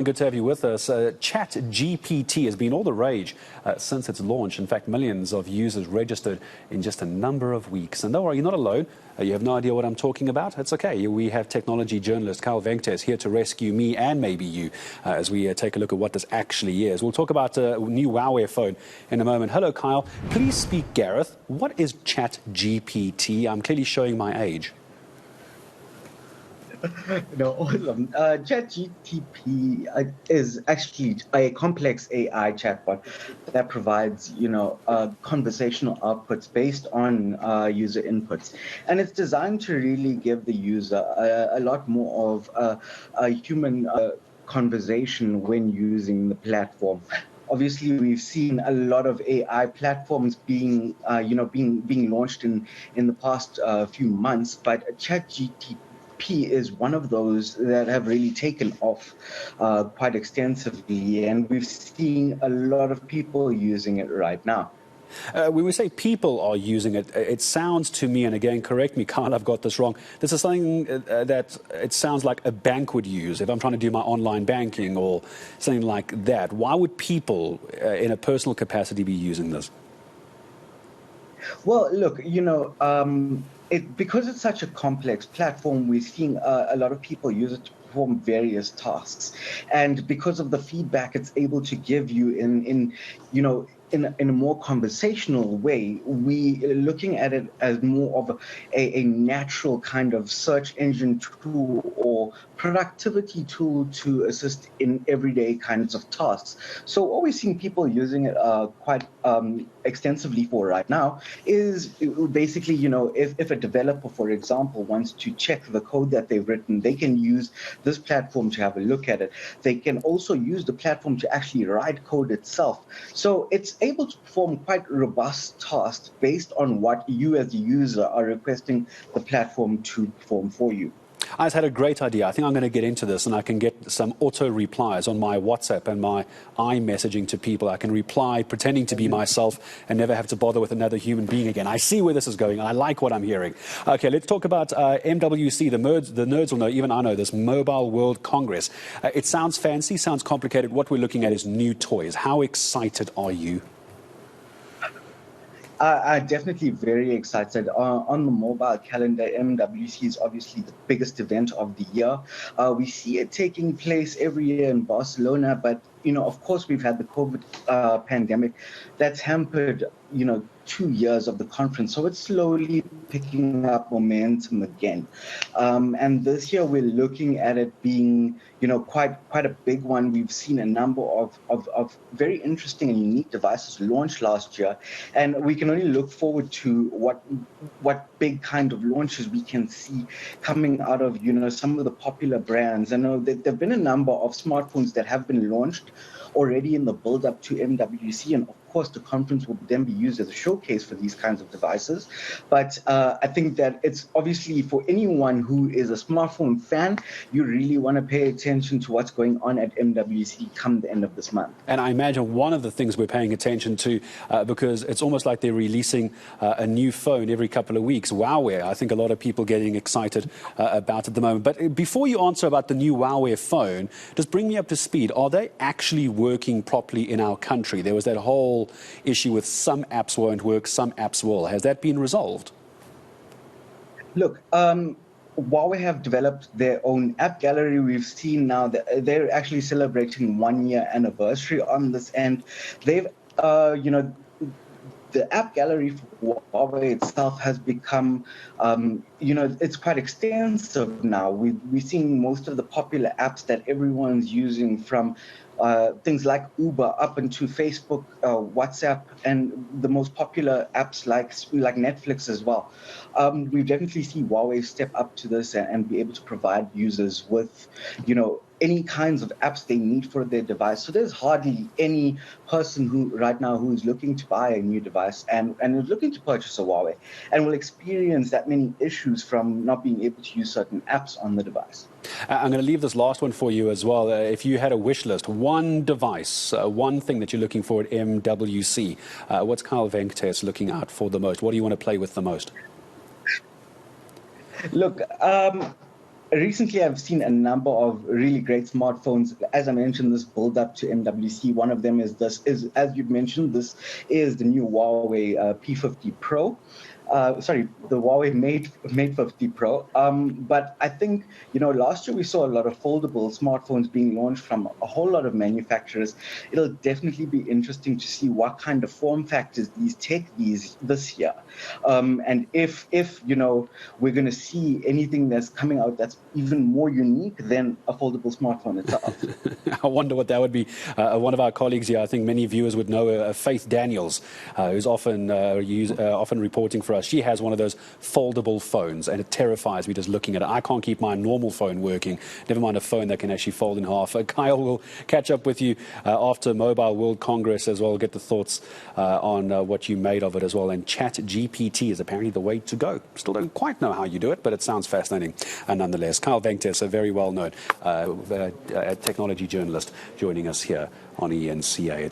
Good to have you with us. ChatGPT has been all the rage since its launch. In fact, millions of users registered in just a number of weeks. And don't worry, you're not alone. You have no idea what I'm talking about? It's okay. We have technology journalist Kyle Venktess here to rescue me and maybe you as we take a look at what this actually is. We'll talk about a new Huawei phone in a moment. Hello, Kyle. Please speak, Gareth. What is ChatGPT? I'm clearly showing my age. No, awesome. ChatGPT is actually a complex AI chatbot that provides, conversational outputs based on user inputs, and it's designed to really give the user a lot more of a human conversation when using the platform. Obviously, we've seen a lot of AI platforms being launched in the past few months, but ChatGPT is one of those that have really taken off quite extensively, and we've seen a lot of people using it right now. When we say people are using it, it sounds to me, and again, correct me, Kyle, I've got this wrong, this is something that it sounds like a bank would use if I'm trying to do my online banking or something like that. Why would people in a personal capacity be using this? Well, look, because it's such a complex platform, we're seeing a lot of people use it to perform various tasks, and because of the feedback it's able to give you in a more conversational way, we're looking at it as more of a natural kind of search engine tool or productivity tool to assist in everyday kinds of tasks. So what we're seeing people using it quite extensively for right now is basically, if a developer, for example, wants to check the code that they've written, they can use this platform to have a look at it. They can also use the platform to actually write code itself. So it's able to perform quite robust tasks based on what you as the user are requesting the platform to perform for you. I just had a great idea. I think I'm going to get into this, and I can get some auto replies on my WhatsApp and my iMessaging to people. I can reply pretending to be myself and never have to bother with another human being again. I see where this is going. I like what I'm hearing. Okay, let's talk about MWC. The nerds will know, even I know this, Mobile World Congress. It sounds fancy, sounds complicated. What we're looking at is new toys. How excited are you? I'm definitely very excited. On the mobile calendar, MWC is obviously the biggest event of the year. We see it taking place every year in Barcelona, but of course, we've had the COVID pandemic that's hampered 2 years of the conference, so it's slowly picking up momentum again. And this year we're looking at it being quite a big one. We've seen a number of very interesting and unique devices launched last year, and we can only look forward to what big kind of launches we can see coming out of some of the popular brands. I know that there have been a number of smartphones that have been launched already in the build-up to MWC, and of course the conference will then be used as a showcase for these kinds of devices. But I think that it's obviously for anyone who is a smartphone fan, you really want to pay attention to what's going on at MWC come the end of this month. And I imagine one of the things we're paying attention to, because it's almost like they're releasing a new phone every couple of weeks, Huawei. I think a lot of people getting excited about it at the moment. But before you answer about the new Huawei phone, just bring me up to speed. Are they actually working properly in our country? There was that whole issue with some apps won't work, some apps will. Has that been resolved? Look, Huawei have developed their own app gallery. We've seen now that they're actually celebrating 1-year anniversary on this, and they've, the app gallery for Huawei itself has become, it's quite extensive now. We're seeing most of the popular apps that everyone's using, from things like Uber up into Facebook, WhatsApp, and the most popular apps like Netflix as well. We've definitely seen Huawei step up to this and be able to provide users with, any kinds of apps they need for their device. So there's hardly any person who is looking to buy a new device and is looking to purchase a Huawei and will experience that many issues from not being able to use certain apps on the device. I'm going to leave this last one for you as well. If you had a wish list, one device, one thing that you're looking for at MWC, what's Kyle Venktess looking out for the most? What do you want to play with the most? Look, Recently, I've seen a number of really great smartphones. As I mentioned, this build up to MWC. One of them is as you mentioned, this is the new Huawei P50 Pro. Sorry, the Huawei Mate 50 Pro. But I think, last year we saw a lot of foldable smartphones being launched from a whole lot of manufacturers. It'll definitely be interesting to see what kind of form factors these take this year. And if we're going to see anything that's coming out that's even more unique than a foldable smartphone itself. I wonder what that would be. One of our colleagues here, I think many viewers would know, Faith Daniels, who's often reporting for us. She has one of those foldable phones, and it terrifies me just looking at it. I can't keep my normal phone working, never mind a phone that can actually fold in half. Kyle will catch up with you after Mobile World Congress as well, get the thoughts on what you made of it as well. And ChatGPT is apparently the way to go. Still don't quite know how you do it, but it sounds fascinating nonetheless. Kyle Venktess, a very well-known technology journalist, joining us here on eNCA.